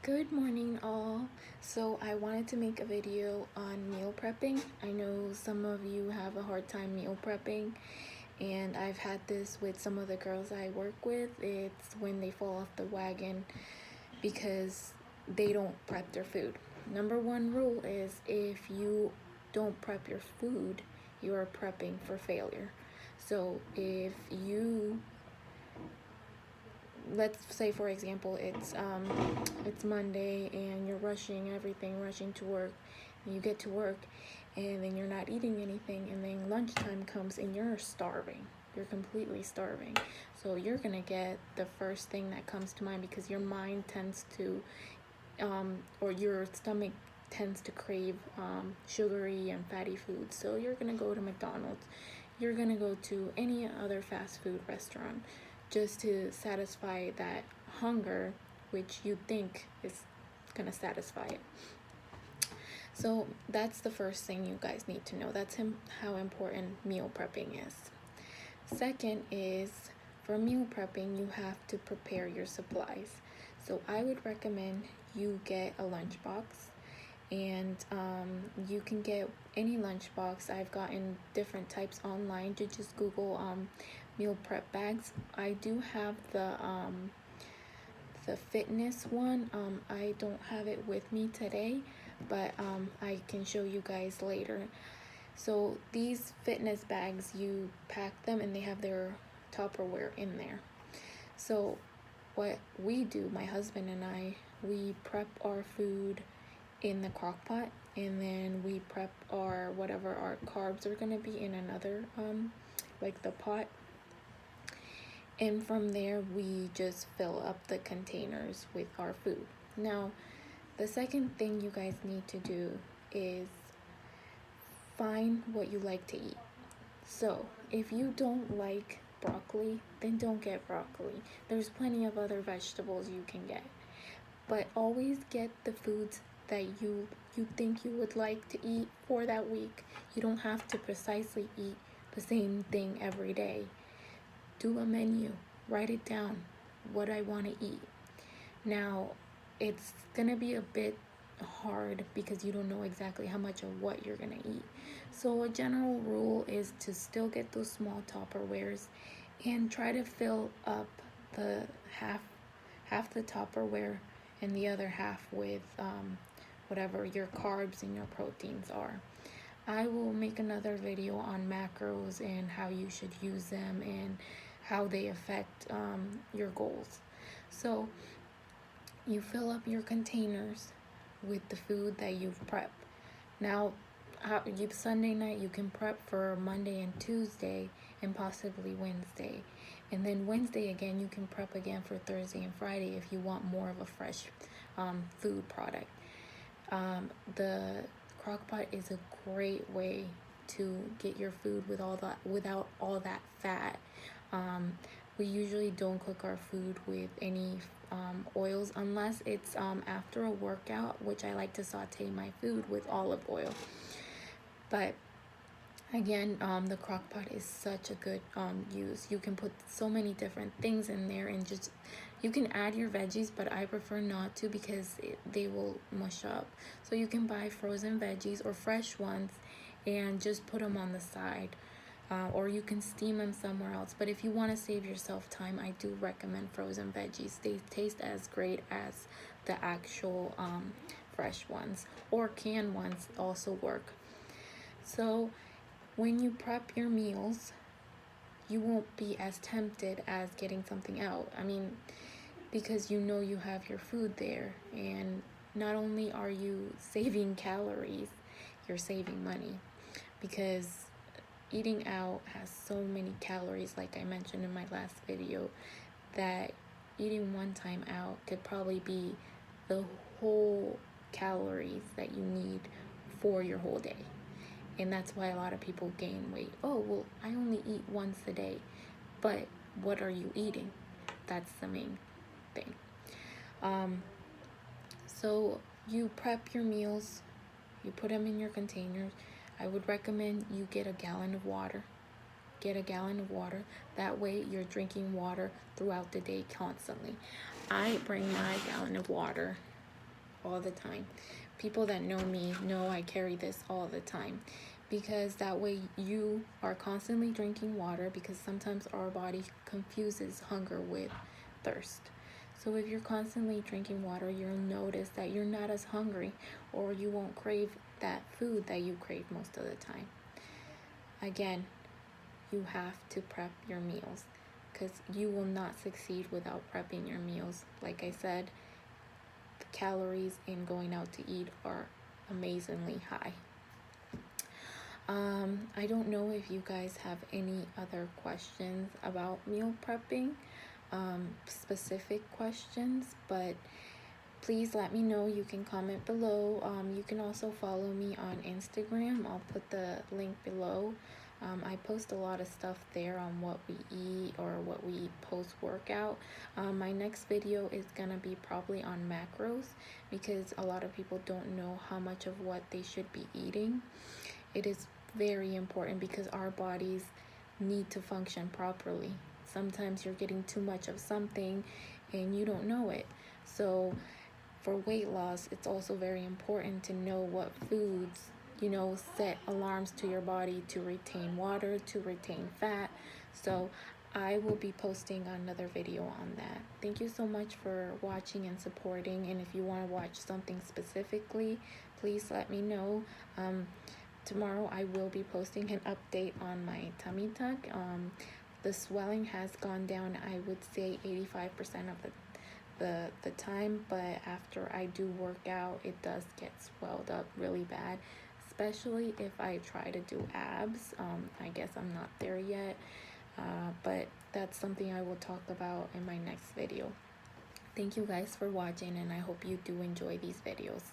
Good morning all. So I wanted to make a video on meal prepping. I know some of you have a hard time meal prepping, and I've had this with some of the girls I work with. It's when they fall off the wagon because they don't prep their food. Number one rule is if you don't prep your food, you are prepping for failure. So if you, let's say for example, it's Monday and you're rushing to work, and you get to work and then you're not eating anything, and then lunchtime comes and you're starving, you're completely starving. So you're gonna get the first thing that comes to mind because your mind tends to or your stomach tends to crave sugary and fatty foods. So you're gonna go to McDonald's, you're gonna go to any other fast food restaurant just to satisfy that hunger, which you think is gonna satisfy it. So that's the first thing you guys need to know. That's how important meal prepping is. Second is, for meal prepping, you have to prepare your supplies. So I would recommend you get a lunchbox, and you can get any lunchbox. I've gotten different types online. To just Google meal prep bags. I do have the fitness one. I don't have it with me today, but I can show you guys later. So these fitness bags, you pack them and they have their Tupperware in there. So what we do, my husband and I, we prep our food in the crock pot, and then we prep our whatever our carbs are gonna be in another like the pot, and from there we just fill up the containers with our food. Now the second thing you guys need to do is find what you like to eat. So if you don't like broccoli, then don't get broccoli. There's plenty of other vegetables you can get, but always get the foods that you think you would like to eat for that week. You don't have to precisely eat the same thing every day. Do a menu, write it down, what I want to eat. Now it's gonna be a bit hard because you don't know exactly how much of what you're gonna eat. So a general rule is to still get those small Tupperwares and try to fill up the half the Tupperware and the other half with whatever your carbs and your proteins are. I will make another video on macros and how you should use them and how they affect your goals. So you fill up your containers with the food that you've prepped. Now, Sunday night you can prep for Monday and Tuesday and possibly Wednesday. And then Wednesday again, you can prep again for Thursday and Friday if you want more of a fresh food product. The crock pot is a great way to get your food without all that fat. We usually don't cook our food with any oils unless it's after a workout, which I like to saute my food with olive oil. But again, the crock pot is such a good use. You can put so many different things in there, and just you can add your veggies, but I prefer not to because they will mush up. So you can buy frozen veggies or fresh ones and just put them on the side. Or you can steam them somewhere else. But if you want to save yourself time, I do recommend frozen veggies. They taste as great as the actual fresh ones, or canned ones also work. So when you prep your meals, you won't be as tempted as getting something out. I mean, because you know you have your food there, and not only are you saving calories, you're saving money, because eating out has so many calories, like I mentioned in my last video, that eating one time out could probably be the whole calories that you need for your whole day. And that's why a lot of people gain weight. Oh, well, I only eat once a day. But what are you eating? That's the main thing. So you prep your meals, you put them in your containers. I would recommend you get a gallon of water. Get a gallon of water. That way you're drinking water throughout the day constantly. I bring my gallon of water all the time. People that know me know I carry this all the time, because that way you are constantly drinking water, because sometimes our body confuses hunger with thirst. So if you're constantly drinking water, you'll notice that you're not as hungry, or you won't crave that food that you crave most of the time. Again, you have to prep your meals, because you will not succeed without prepping your meals. Like I said, the calories in going out to eat are amazingly high. I don't know if you guys have any other questions about meal prepping, specific questions, but please let me know. You can comment below. You can also follow me on Instagram. I'll put the link below. I post a lot of stuff there on what we eat or what we eat post-workout. My next video is gonna be probably on macros, because a lot of people don't know how much of what they should be eating. It is very important, because our bodies need to function properly. Sometimes you're getting too much of something and you don't know it. So for weight loss, it's also very important to know what foods, set alarms to your body to retain water, to retain fat. So I will be posting another video on that. Thank you so much for watching and supporting. And if you want to watch something specifically, please let me know. Tomorrow I will be posting an update on my tummy tuck. The swelling has gone down, I would say 85% of the time, but after I do work out, it does get swelled up really bad, especially if I try to do abs. I guess I'm not there yet, but that's something I will talk about in my next video. Thank you guys for watching, and I hope you do enjoy these videos.